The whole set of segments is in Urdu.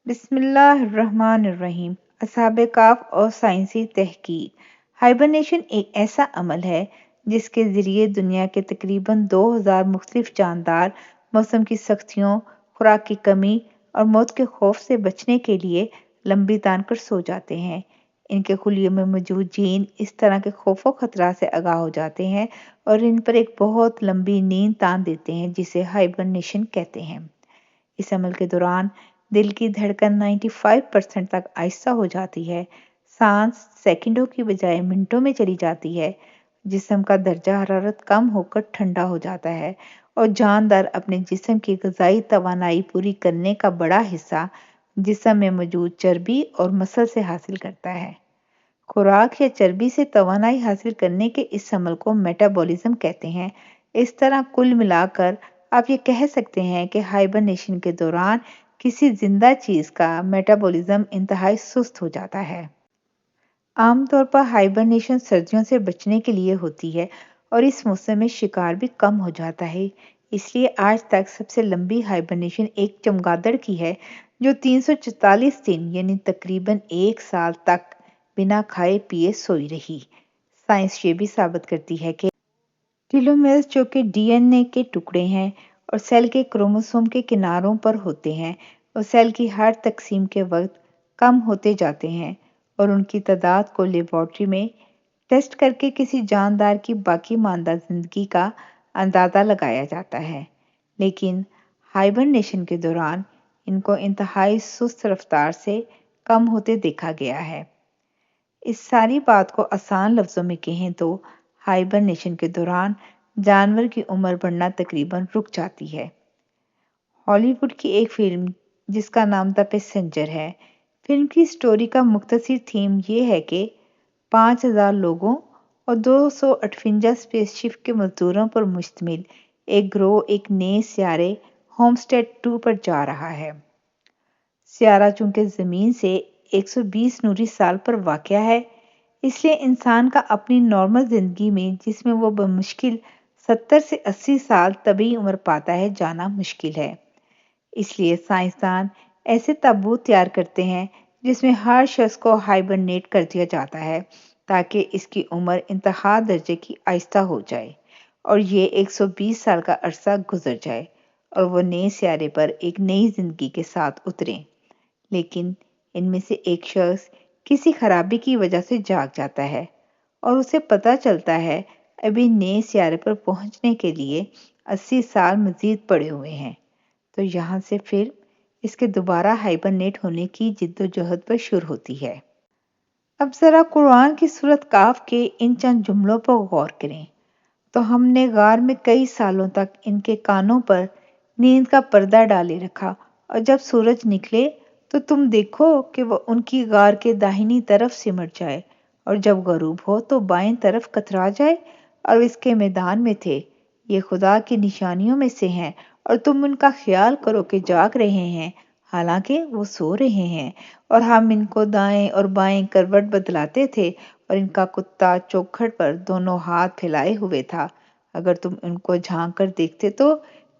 بسم اللہ الرحمن الرحیم۔ اصحاب کاف اور سائنسی تحقیق۔ ہائبرنیشن ایک ایسا عمل ہے جس کے ذریعے دنیا کے تقریباً 2000 مختلف جاندار موسم کی سختیوں، خوراک کی کمی اور موت کے خوف سے بچنے کے لیے لمبی تان کر سو جاتے ہیں۔ ان کے خلیوں میں موجود جین اس طرح کے خوف و خطرات سے آگاہ ہو جاتے ہیں اور ان پر ایک بہت لمبی نیند تان دیتے ہیں جسے ہائبرنیشن کہتے ہیں۔ اس عمل کے دوران دل کی دھڑکن 95% تک آہستہ ہو جاتی ہے، سانس سیکنڈوں کی بجائے منٹوں میں چلی جاتی ہے، جسم کا درجہ حرارت کم ہو کر ٹھنڈا ہو جاتا ہے اور جاندار اپنے جسم کی غذائی توانائی پوری کرنے کا بڑا حصہ جسم میں موجود چربی اور مسل سے حاصل کرتا ہے۔ خوراک یا چربی سے توانائی حاصل کرنے کے اس عمل کو میٹابولزم کہتے ہیں۔ اس طرح کل ملا کر آپ یہ کہہ سکتے ہیں کہ ہائبرنیشن کے دوران کسی زندہ چیز کا میٹابولزم انتہائی سست ہو جاتا ہے۔ عام طور پر ہائبرنیشن سردیوں سے بچنے کے لیے ہوتی ہے اور اس موسم میں شکار بھی کم ہو جاتا ہے۔ اس لیے آج تک سب سے لمبی ہائبرنیشن ایک چمگادڑ کی ہے جو 344 دن یعنی تقریباً 1 سال تک بنا کھائے پیے سوئی رہی۔ سائنس یہ بھی ثابت کرتی ہے کہ ٹیلومیرز جو کہ ڈی این اے کے ٹکڑے ہیں اور سیل کے کروموسوم کے کناروں پر ہوتے ہیں اور سیل کی ہر تقسیم کے وقت کم ہوتے جاتے ہیں اور ان کی تعداد کو لیبارٹری میں ٹیسٹ کر کے کسی جاندار کی باقی ماندہ زندگی کا اندازہ لگایا جاتا ہے، لیکن ہائبرنیشن کے دوران ان کو انتہائی سست رفتار سے کم ہوتے دیکھا گیا ہے۔ اس ساری بات کو آسان لفظوں میں کہیں تو ہائبرنیشن کے دوران جانور کی عمر بڑھنا تقریباً رک جاتی ہے۔ ہالی ووڈ کی ایک فلم جس کا نام دی پیسنجر ہے، فلم کی سٹوری کا مختصر تھیم یہ ہے کہ 5000 لوگوں اور 258 اسپیس شپ کے مزدوروں پر مشتمل ایک گروہ ایک نئے سیارے ہومسٹیڈ 2 پر جا رہا ہے۔ سیارہ چونکہ زمین سے 120 نوری سال پر واقع ہے، اس لیے انسان کا اپنی نارمل زندگی میں جس میں وہ بمشکل 70 سے 80 سال طبی عمر پاتا ہے جانا مشکل ہے۔ اس لیے سائنسدان ایسے تابوت تیار کرتے ہیں جس میں ہر شخص کو ہائبرنیٹ کر دیا جاتا ہے تاکہ اس کی عمر انتہا درجے کی آہستہ ہو جائے اور یہ 120 سال کا عرصہ گزر جائے اور وہ نئے سیارے پر ایک نئی زندگی کے ساتھ اتریں۔ لیکن ان میں سے ایک شخص کسی خرابی کی وجہ سے جاگ جاتا ہے اور اسے پتہ چلتا ہے ابھی نئے سیارے پر پہنچنے کے لیے 80 سال مزید پڑے ہوئے ہیں، تو یہاں سے پھر اس کے دوبارہ ہائبرنیٹ ہونے کی جد و جہد پر شروع ہوتی ہے۔ اب ذرا قرآن کی سورۃ کاف کے ان چند جملوں پر غور کریں تو ہم نے غار میں کئی سالوں تک ان کے کانوں پر نیند کا پردہ ڈالے رکھا اور جب سورج نکلے تو تم دیکھو کہ وہ ان کی غار کے داہنی طرف سمٹ جائے اور جب غروب ہو تو بائیں طرف کترا جائے اور اس کے میدان میں تھے۔ یہ خدا کی نشانیوں میں سے ہیں اور تم ان کا خیال کرو کہ جاگ رہے ہیں حالانکہ وہ سو رہے ہیں، اور ہم ان کو دائیں اور بائیں کروٹ بدلاتے تھے اور ان کا کتا چوکھٹ پر دونوں ہاتھ پھیلائے ہوئے تھا۔ اگر تم ان کو جھانک کر دیکھتے تو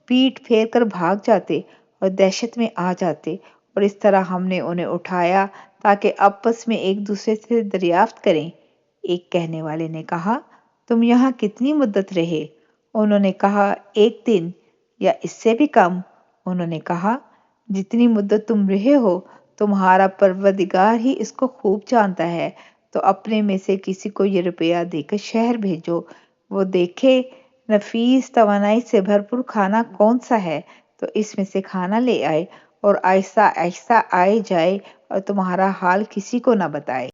پیٹھ پھیر کر بھاگ جاتے اور دہشت میں آ جاتے، اور اس طرح ہم نے انہیں اٹھایا تاکہ آپس میں ایک دوسرے سے دریافت کریں۔ ایک کہنے والے نے کہا، تم یہاں کتنی مدت رہے؟ انہوں نے کہا، 1 دن یا اس سے بھی کم۔ انہوں نے کہا، جتنی مدت تم رہے ہو تمہارا پروردگار ہی اس کو خوب جانتا ہے، تو اپنے میں سے کسی کو یہ روپیہ دے کر شہر بھیجو، وہ دیکھے نفیس توانائی سے بھرپور کھانا کون سا ہے تو اس میں سے کھانا لے آئے اور آہستہ آہستہ آئے جائے اور تمہارا حال کسی کو نہ بتائے۔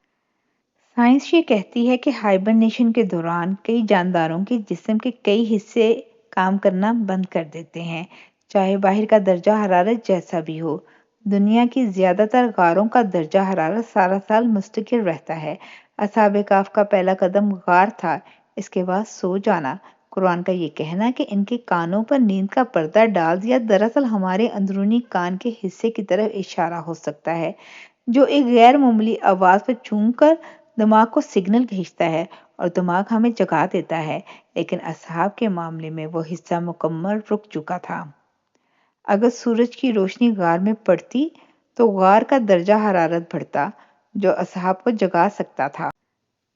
سائنس یہ کہتی ہے کہ ہائبرنیشن کے دوران کئی جانداروں کے جسم کے کئی حصے کام کرنا بند کر دیتے ہیں، چاہے باہر کا درجہ حرارت جیسا بھی ہو۔ دنیا کی زیادہ تر غاروں کا درجہ حرارت سارا سال مستقل رہتا ہے۔ اصحاب کہف کا پہلا قدم غار تھا، اس کے بعد سو جانا۔ قرآن کا یہ کہنا کہ ان کے کانوں پر نیند کا پردہ ڈال دیا دراصل ہمارے اندرونی کان کے حصے کی طرف اشارہ ہو سکتا ہے جو ایک غیر معمولی آواز پر چونک کر دماغ کو سگنل بھیجتا ہے اور دماغ ہمیں جگا دیتا ہے، لیکن اصحاب کے معاملے میں وہ حصہ مکمل رک چکا تھا۔ اگر سورج کی روشنی غار میں پڑتی تو غار کا درجہ حرارت بڑھتا جو اصحاب کو جگا سکتا تھا۔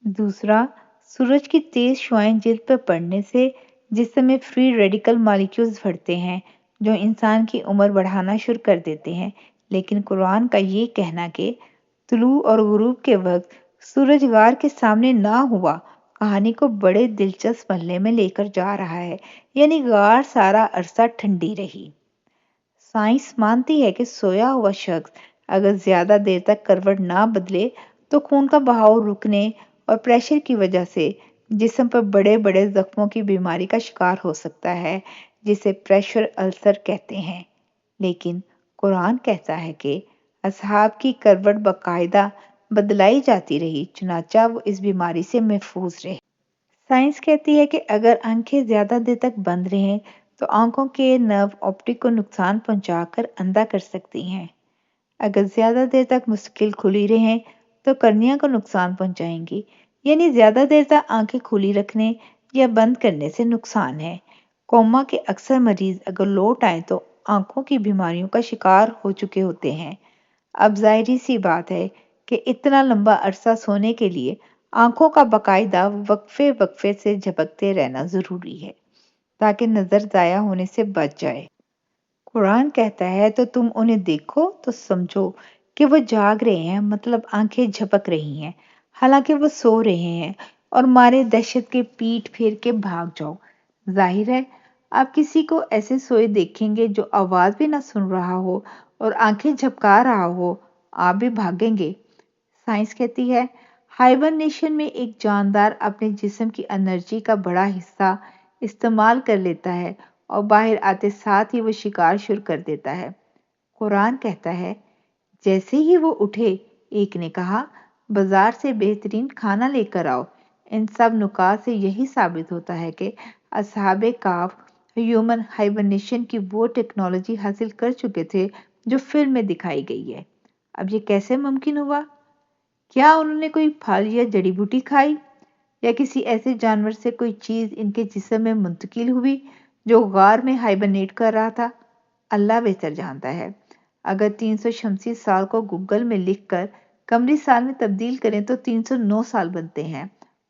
دوسرا، سورج کی تیز شعاعیں جلد پر پڑنے سے جسم میں فری ریڈیکل مالیکیولز بڑھتے ہیں جو انسان کی عمر بڑھانا شروع کر دیتے ہیں، لیکن قرآن کا یہ کہنا کہ طلوع اور غروب کے وقت سورج غار کے سامنے نہ ہوا کہانی کو بڑے دلچسپ مرحلے میں لے کر جا رہا ہے، یعنی غار سارا عرصہ ٹھنڈی رہی۔ سائنس مانتی ہے کہ سویا ہوا شخص اگر زیادہ دیر تک کروٹ نہ بدلے تو خون کا بہاؤ رکنے اور پریشر کی وجہ سے جسم پر بڑے بڑے زخموں کی بیماری کا شکار ہو سکتا ہے، جسے پریشر السر کہتے ہیں۔ لیکن قرآن کہتا ہے کہ اصحاب کی کروٹ باقاعدہ بدلائی جاتی رہی، چنانچہ وہ اس بیماری سے محفوظ رہے۔ سائنس کہتی ہے کہ اگر آنکھیں زیادہ دیر تک بند رہیں تو آنکھوں کے نرو آپٹک کو نقصان پہنچا کر اندھا کر سکتی ہیں۔ اگر زیادہ دیر تک مستقل کھلی رہیں تو کرنیا کو نقصان پہنچائیں گی، یعنی زیادہ دیر تک آنکھیں کھلی رکھنے یا بند کرنے سے نقصان ہے۔ کوما کے اکثر مریض اگر لوٹ آئیں تو آنکھوں کی بیماریوں کا شکار ہو چکے ہوتے ہیں۔ اب ظاہری سی بات ہے کہ اتنا لمبا عرصہ سونے کے لیے آنکھوں کا باقاعدہ وقفے وقفے سے جھپکتے رہنا ضروری ہے تاکہ نظر ضائع ہونے سے بچ جائے۔ قرآن کہتا ہے تو تم انہیں دیکھو تو سمجھو کہ وہ جاگ رہے ہیں، مطلب آنکھیں جھپک رہی ہیں، حالانکہ وہ سو رہے ہیں، اور مارے دہشت کے پیٹ پھیر کے بھاگ جاؤ۔ ظاہر ہے آپ کسی کو ایسے سوئے دیکھیں گے جو آواز بھی نہ سن رہا ہو اور آنکھیں جھپکا رہا ہو، آپ بھی بھاگیں گے۔ سائنس کہتی ہے ہائبرنیشن میں ایک جاندار اپنے جسم کی انرجی کا بڑا حصہ استعمال کر لیتا ہے اور باہر آتے ساتھ ہی وہ شکار شروع کر دیتا ہے۔ قرآن کہتا ہے جیسے ہی وہ اٹھے ایک نے کہا بازار سے بہترین کھانا لے کر آؤ۔ ان سب نکات سے یہی ثابت ہوتا ہے کہ اصحاب کہف ہیومن ہائبرنیشن کی وہ ٹیکنالوجی حاصل کر چکے تھے جو فلم میں دکھائی گئی ہے۔ اب یہ کیسے ممکن ہوا؟ کیا انہوں نے کوئی پھل یا جڑی بوٹی کھائی یا کسی ایسے جانور سے کوئی چیز ان کے جسم میں منتقل ہوئی جو غار میں ہائبرنیٹ کر رہا تھا؟ اللہ بہتر جانتا ہے۔ اگر 300 شمسی سال کو گوگل میں لکھ کر قمری سال میں تبدیل کریں تو 309 سال بنتے ہیں۔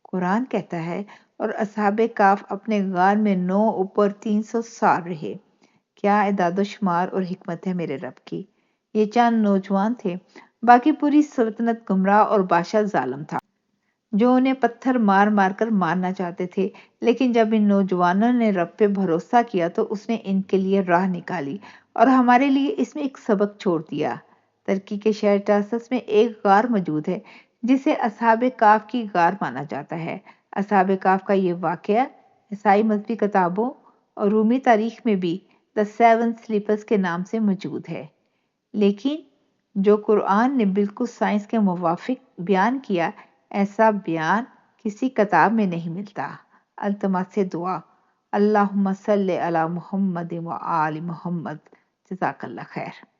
قرآن کہتا ہے اور اصحاب کہف اپنے غار میں 9 اوپر 300 سال رہے۔ کیا اعداد و شمار اور حکمت ہے میرے رب کی۔ یہ چند نوجوان تھے، باقی پوری سلطنت گمراہ اور بادشاہ ظالم تھا جو انہیں پتھر مار مار کر مارنا چاہتے تھے، لیکن جب ان نوجوانوں نے رب پہ بھروسہ کیا تو اس نے ان کے لیے راہ نکالی اور ہمارے لیے اس میں ایک سبق چھوڑ دیا۔ ترکی کے شہر ٹاسس میں ایک غار موجود ہے جسے اصحاب کہف کی غار مانا جاتا ہے۔ اصحاب کہف کا یہ واقعہ عیسائی مذہبی کتابوں اور رومی تاریخ میں بھی دی سیون سلیپرز کے نام سے موجود ہے، لیکن جو قرآن نے بالکل سائنس کے موافق بیان کیا، ایسا بیان کسی کتاب میں نہیں ملتا۔ التماس سے دعا، اللہم صلی علی محمد و آل محمد۔ جزاک اللہ خیر۔